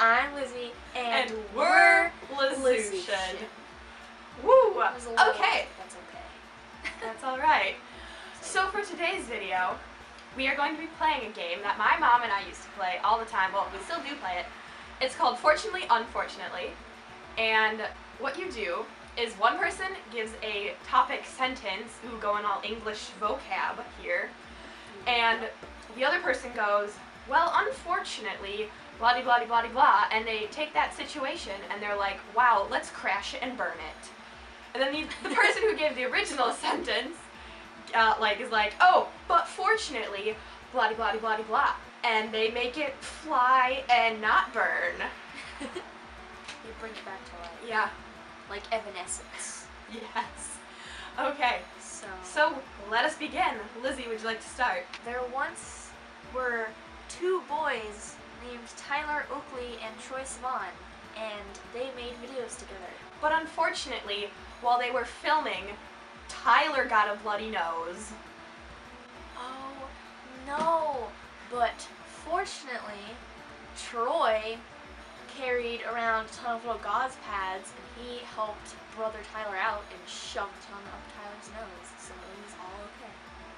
I'm Lizzie, and we're Lizucian. Woo! Okay. That's okay. That's alright. So for today's video, we are going to be playing a game that my mom and I used to play all the time. Well, we still do play it. It's called Fortunately, Unfortunately. And what you do is one person gives a topic sentence, ooh, going all English vocab here, and the other person goes, well, unfortunately, blah blah blah blah, and they take that situation and they're like, wow, let's crash it and burn it. And then the person who gave the original sentence is like, oh, but fortunately, blah blah blah blah, and they make it fly and not burn. You bring it back to life. Yeah. Like evanescence. Yes. Okay. So let us begin. Lizzie, would you like to start? There once were two boys named Tyler Oakley and Troy Sivan, and they made videos together. But unfortunately, while they were filming, Tyler got a bloody nose. Oh, no. But fortunately, Troy carried around a ton of little gauze pads, and he helped brother Tyler out and shoved a ton up Tyler's nose, so it was all okay.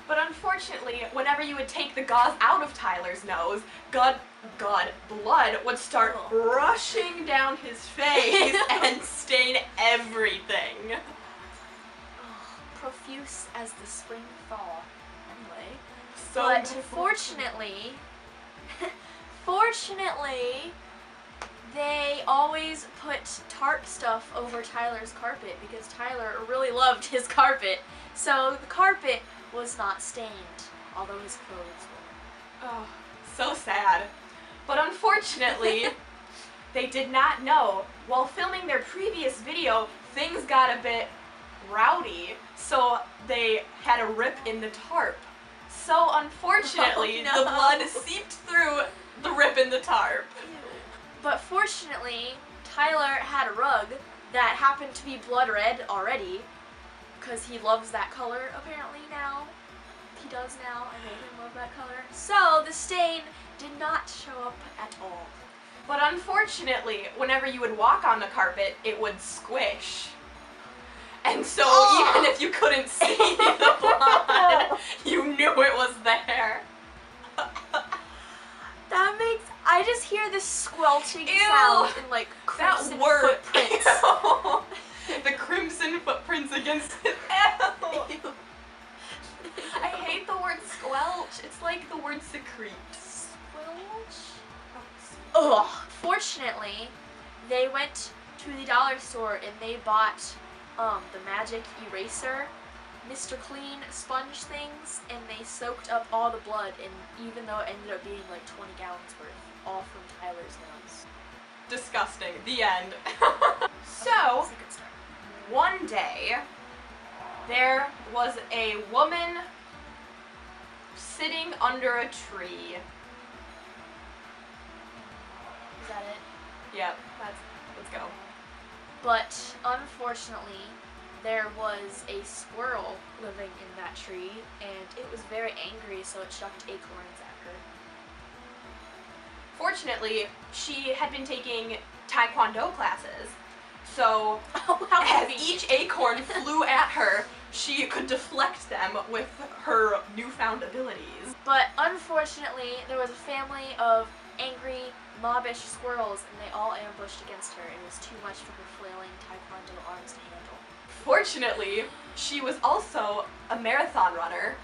But unfortunately, whenever you would take the gauze out of Tyler's nose, blood would start rushing down his face and stain everything. Oh, profuse as the spring thaw. Anyway, So but fortunately, they always put tarp stuff over Tyler's carpet because Tyler really loved his carpet. So the carpet was not stained, although his clothes were. Oh, so sad. But unfortunately, they did not know. While filming their previous video, things got a bit rowdy, so they had a rip in the tarp. So unfortunately, Oh, no. the blood seeped through the rip in the tarp. But fortunately, Tyler had a rug that happened to be blood red already, because he loves that color apparently now. He does now. I made him love that color. So the stain did not show up at all. But unfortunately, whenever you would walk on the carpet, it would squish. And so even if you couldn't see the blood, you knew it was there. That makes... I just hear this squelching Ew, sound and like crimson footprints. The crimson footprints against it. Ew. I hate the word squelch. It's like the word secrete. Squelch? Ugh. Fortunately, they went to the dollar store and they bought the magic eraser, Mr. Clean sponge things, and they soaked up all the blood, and even though it ended up being like 20 gallons worth, all from Tyler's nose. Disgusting. The end. So, one day, there was a woman sitting under a tree. Is that it? Yep, let's go. But unfortunately, there was a squirrel living in that tree, and it was very angry, so it chucked acorns at her. Fortunately, she had been taking Taekwondo classes, so how as convenient. each acorn flew at her, she could deflect them with her newfound abilities. But unfortunately, there was a family of angry, mobbish squirrels, and they all ambushed against her. It was too much for her flailing Taekwondo arms to handle. Fortunately, she was also a marathon runner,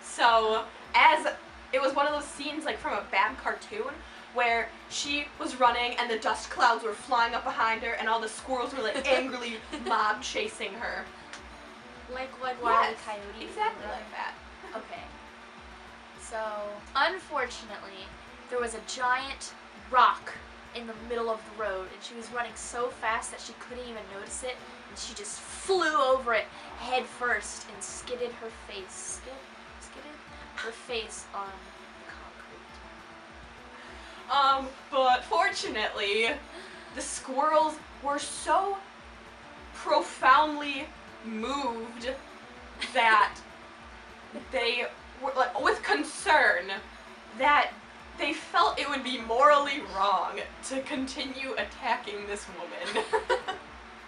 so as it was one of those scenes like from a bad cartoon where she was running and the dust clouds were flying up behind her and all the squirrels were like angrily mob chasing her. Like Wile E. Yes, Coyote? exactly like that. Okay. So, unfortunately, there was a giant rock in the middle of the road, and she was running so fast that she couldn't even notice it, and she just flew over it head first and skidded her face. Skidded her face on the concrete. But fortunately, the squirrels were so profoundly moved that they were, like, with concern, that they felt it would be morally wrong to continue attacking this woman.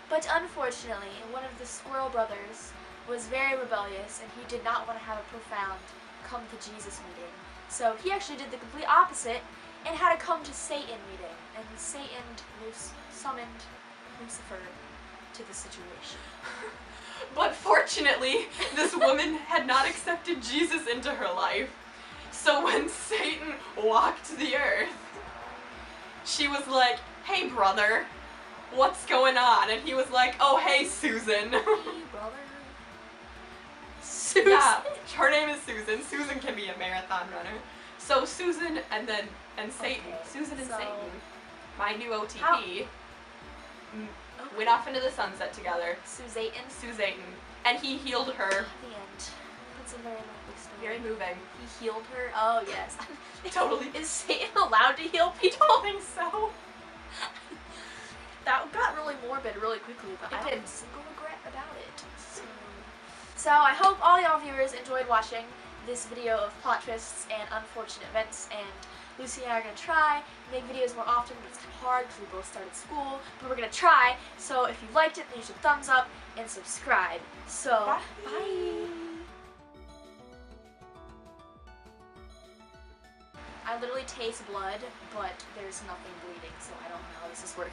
But unfortunately, one of the Squirrel Brothers was very rebellious, and he did not want to have a profound come to Jesus meeting. So he actually did the complete opposite and had a come to Satan meeting. And Satan summoned Lucifer to the situation. But fortunately, this woman had not accepted Jesus into her life. So when Satan walked the earth, she was like, "Hey brother, what's going on?" And he was like, "Oh hey Susan." Hey brother. Susan. Yeah, her name is Susan. Susan can be a marathon runner. So Susan and Satan. Okay, Susan and so Satan, my new OTP, Okay. went off into the sunset together. Suzatan. Suzatan. And he healed her. The end. That's a very lovely story. Very moving. He healed her. Oh yes. Totally. Is Satan allowed to heal people? I think so. That got really morbid really quickly, but It I did. don't have a single regret about it. So I hope all y'all viewers enjoyed watching this video of plot twists and unfortunate events, and Lucy and I are going to try make videos more often, but it's kind of hard because we both started school, but we're going to try. So if you liked it, leave a thumbs up and subscribe. So, bye! I literally taste blood, but there's nothing bleeding, so I don't know how this is working.